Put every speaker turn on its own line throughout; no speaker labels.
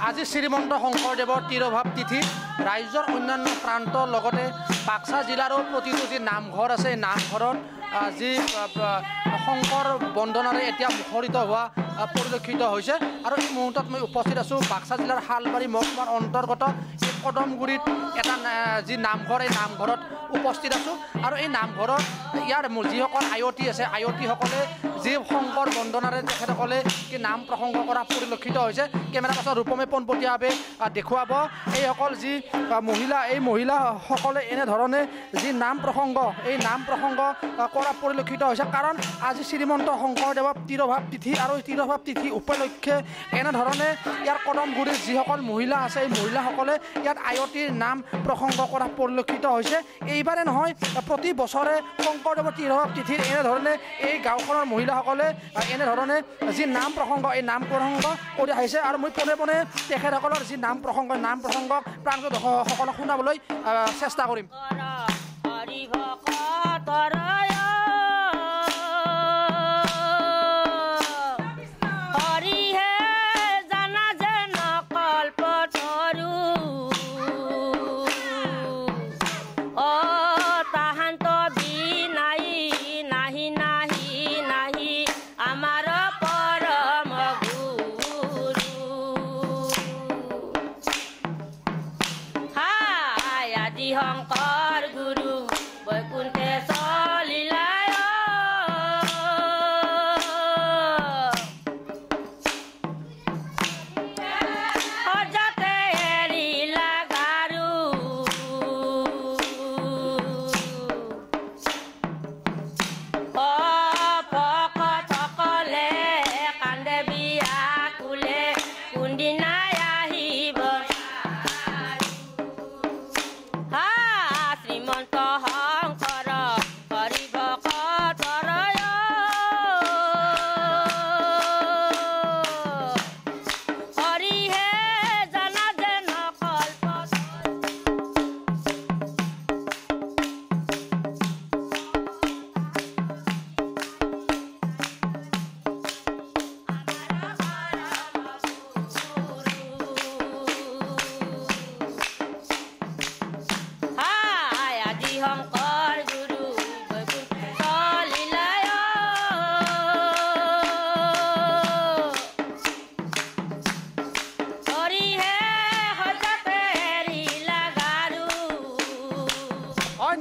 আজি শ্ৰীমন্ত শংকৰদেৱৰ তিৰোভাৱ তিথি ৰাজ্যৰ অন্যান্য প্ৰান্তৰ লগতে বাক্সা জিলাৰো প্ৰতিটো যি নামঘৰ আছে নামঘৰত যি শংকৰ বন্দনাৰে এতিয়া মুখৰিত হোৱা পৰিলক্ষিত হৈছে আৰু এই মুহূৰ্তত মই উপস্থিত আছোঁ বাক্সা জিলাৰ শালবাৰী মহকুমাৰ অন্তৰ্গত এই কদমগুৰিত এটা যি নামঘৰ এই নামঘৰত উপস্থিত আছোঁ আৰু এই নামঘৰত ইয়াৰ যিসকল আয়তী আছে আয়তীসকলে যি শংকৰ বন্দনাৰে তেখেতসকলে কি নাম প্ৰসংগ কৰা পৰিলক্ষিত হৈছে কেমেৰা পাছত ৰূপমে পোনপটীয়াভাৱে দেখুৱাব এইসকল যি মহিলা এই মহিলাসকলে এনেধৰণে যি নাম প্ৰসংগ এই নাম প্ৰসংগ কৰা পৰিলক্ষিত হৈছে কাৰণ আজি শ্ৰীমন্ত শংকৰদেৱৰ তিৰোভাৱ তিথি আৰু এই তিৰোভাৱ তিথি উপলক্ষে এনেধৰণে ইয়াৰ কদমগুৰিৰ যিসকল মহিলা আছে এই মহিলাসকলে ইয়াত আয়তীৰ নাম প্ৰসংগ কৰা পৰিলক্ষিত হৈছে এইবাৰে নহয় প্ৰতি বছৰে শংকৰদেৱৰ তিৰোভাৱ তিথিৰ এনেধৰণে এই গাঁওখনৰ মহিলাসকলে এনেধৰণে যি নাম প্ৰসংগ এই নাম প্ৰসংগ কৰি আহিছে আৰু মই পোনে পোনে তেখেতসকলৰ যি নাম প্ৰসংগ প্ৰাঞ্জল দৰ্শকসকলক শুনাবলৈ চেষ্টা কৰিম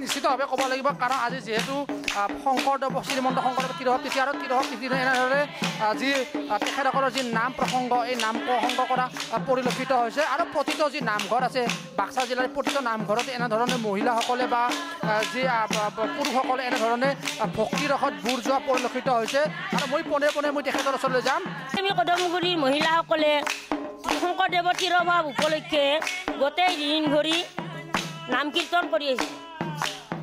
নিশ্চিতভাৱে ক'ব লাগিব কাৰণ আজি যিহেতু শংকৰদেৱ শ্ৰীমন্ত শংকৰদেৱ তিৰোভাৱ তিথি আৰু তিৰোভাৱ তিথি এনেদৰে যি তেখেতসকলৰ যি নাম প্ৰসংগ এই নাম প্ৰসংগ কৰা পৰিলক্ষিত হৈছে আৰু প্ৰতিটো যি নামঘৰ আছে বাক্সা জিলাৰ প্ৰতিটো নামঘৰতে এনেধৰণে মহিলাসকলে বা যি পুৰুষসকলে এনেধৰণে ভক্তি ৰসত বুৰ যোৱা পৰিলক্ষিত হৈছে আৰু মই পোনে পোনে মই তেখেতৰ ওচৰলৈ যাম
আমি কদমগুৰিৰ মহিলাসকলে শংকৰদেৱৰ তিৰোভাৱ উপলক্ষে গোটেই দিন ধৰি নাম কীৰ্তন কৰি আহিছোঁ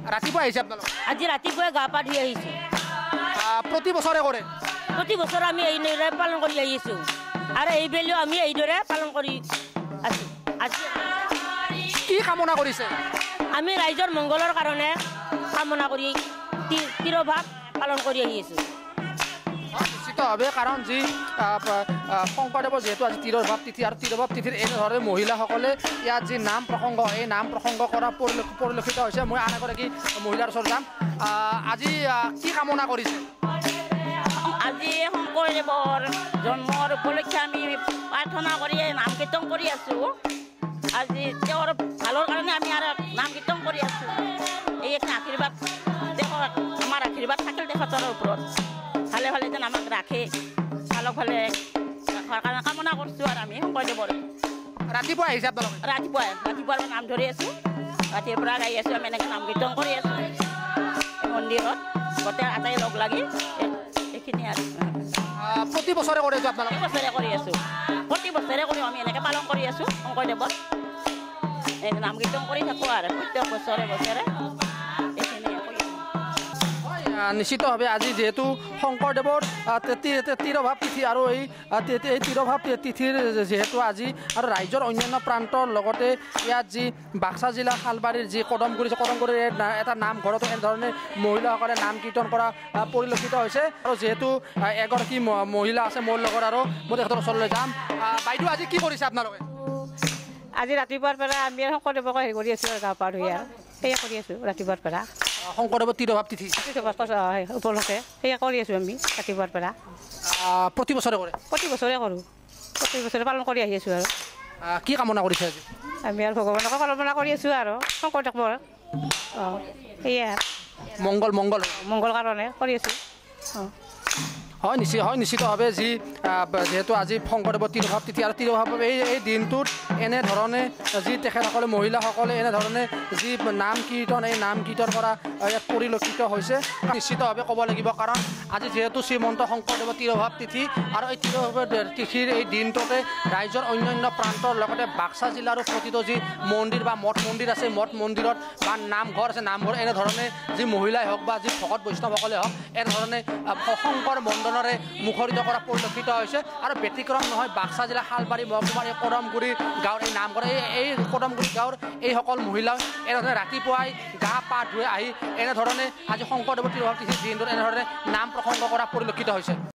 ৰাতিপুৱা আহিছে আপোনালোক
আজি ৰাতিপুৱাই গা পা ধুই আহিছোঁ
প্ৰতি বছৰে কৰে
প্ৰতি বছৰ আমি এইদৰে পালন কৰি আহিছোঁ আৰু এইবেলিও আমি এইদৰে পালন কৰি আছোঁ আজি
কি কামনা কৰিছে
আমি ৰাইজৰ মংগলৰ কাৰণে কামনা কৰি তিৰোভাৱ পালন কৰি আহি আছোঁ
নিশ্চিতভাৱে কাৰণ যি শংকৰদেৱৰ যিহেতু আজি তিৰোভাৱ তিথি আৰু তিৰোভাৱ তিথিৰ এনেধৰণে মহিলাসকলে ইয়াত যি নাম প্ৰসংগ এই নাম প্ৰসংগ কৰা পৰিলক্ষিত হৈছে মই আন এগৰাকী মহিলাৰ ওচৰত যাম আজি কি কামনা কৰিছে
আজি শংকৰদেৱৰ জন্মৰ উপলক্ষে আমি প্ৰাৰ্থনা কৰি নাম কীৰ্তন কৰি আছোঁ আজি তেওঁৰ ভালৰ কাৰণে আমি আৰু নাম কীৰ্তন কৰি আছোঁ এই আশীৰ্বাদ দেশৰ আমাৰ আশীৰ্বাদ থাকিল তেখেতৰ ওপৰত ভালে ভালে যেন আমাক ৰাখে ভালক ভালে ৰাখাৰ কাৰণে কামনা কৰিছোঁ আৰু আমি শংকৰদেৱৰ
ৰাতিপুৱা আহিছে আপোনালোক
ৰাতিপুৱাৰ নাম ধৰি আছোঁ ৰাতিৰ পৰা গাই আছোঁ আমি এনেকৈ নাম কীৰ্তন কৰি আছোঁ মন্দিৰত গোটেই আটাই লগ লাগি এইখিনি আৰু
প্ৰতি বছৰে কৰি আছোঁ আপোনালোক
বছৰে কৰি আছোঁ প্ৰতি বছৰে কৰি আমি এনেকৈ পালন কৰি আছোঁ শংকৰদেৱৰ নাম কীৰ্তন কৰি থাকোঁ আৰু প্ৰত্যেক বছৰে
নিশ্চিতভাৱে আজি যিহেতু শংকৰদেৱৰ তিৰোভাৱ তিথি আৰু এই তিৰোভাৱ তিথিৰ যিহেতু আজি আৰু ৰাজ্যৰ অন্যান্য প্ৰান্তৰ লগতে ইয়াত যি বাক্সা জিলা শালবাৰীৰ যি কদমগুৰিৰ এটা নামঘৰতো এনেধৰণে মহিলাসকলে নাম কীৰ্তন কৰা পৰিলক্ষিত হৈছে আৰু যিহেতু এগৰাকী মহিলা আছে মোৰ লগত আৰু মই তেখেতৰ ওচৰলৈ যাম বাইদেউ আজি কি কৰিছে আপোনালোকে
আজি ৰাতিপুৱাৰ পৰা আমি শংকৰদেৱক হেৰি কৰি আছোঁ গা পা ধুই আৰু সেয়া কৰি আছোঁ ৰাতিপুৱাৰ পৰা
শংকৰদেৱৰ তিৰোভাৱ তিথি
উপলক্ষে সেয়া কৰি আছোঁ আমি ৰাতিপুৱাৰ পৰা
প্ৰতি বছৰে কৰে
প্ৰতি বছৰে কৰোঁ প্ৰতি বছৰে পালন কৰি আহি আছোঁ আৰু
কি কামনা কৰিছে আজি
আমি আৰু ভগৱানকে কল্পনা কৰি আছোঁ আৰু শংকৰদেৱৰ অঁ সেয়া মংগল কাৰণে কৰি আছোঁ অঁ
হয় নিশ্চিতভাৱে যিহেতু আজি শংকৰদেৱৰ তিৰোভাৱ তিথি আৰু তিৰোভাৱ এই দিনটোত এনেধৰণে যি তেখেতসকলে মহিলাসকলে এনেধৰণে যি নাম কীৰ্তন কৰা ইয়াত পৰিলক্ষিত হৈছে নিশ্চিতভাৱে ক'ব লাগিব কাৰণ আজি যিহেতু শ্ৰীমন্ত শংকৰদেৱৰ তিৰোভাৱ তিথি আৰু এই তিৰোভাৱ তিথিৰ এই দিনটোতে ৰাজ্যৰ অন্যান্য প্ৰান্তৰ লগতে বাক্সা জিলাৰো প্ৰতিটো যি মন্দিৰ বা মঠ মন্দিৰ আছে মঠ মন্দিৰত বা নামঘৰ আছে নামঘৰ এনেধৰণে যি মহিলাই হওক বা যি ভকত বৈষ্ণৱসকলে হওক এনেধৰণে শংকৰ মণ্ডনেৰে মুখৰিত কৰা পৰিলক্ষিত হৈছে আৰু ব্যতিক্ৰম নহয় বাক্সা জিলা শালবাৰী মহকুমাৰ এই কদমগুৰি গাঁৱৰ এই নামঘৰ এই কদমগুৰি গাঁৱৰ এইসকল মহিলা এনেধৰণে ৰাতিপুৱাই গা পা ধুই আহি এনেধৰণে আজি শংকৰদেৱৰ তিৰোভাৱ তিথিৰ দিনটোত এনেধৰণে নাম প্ৰসংগ কৰা পৰিলক্ষিত হৈছে।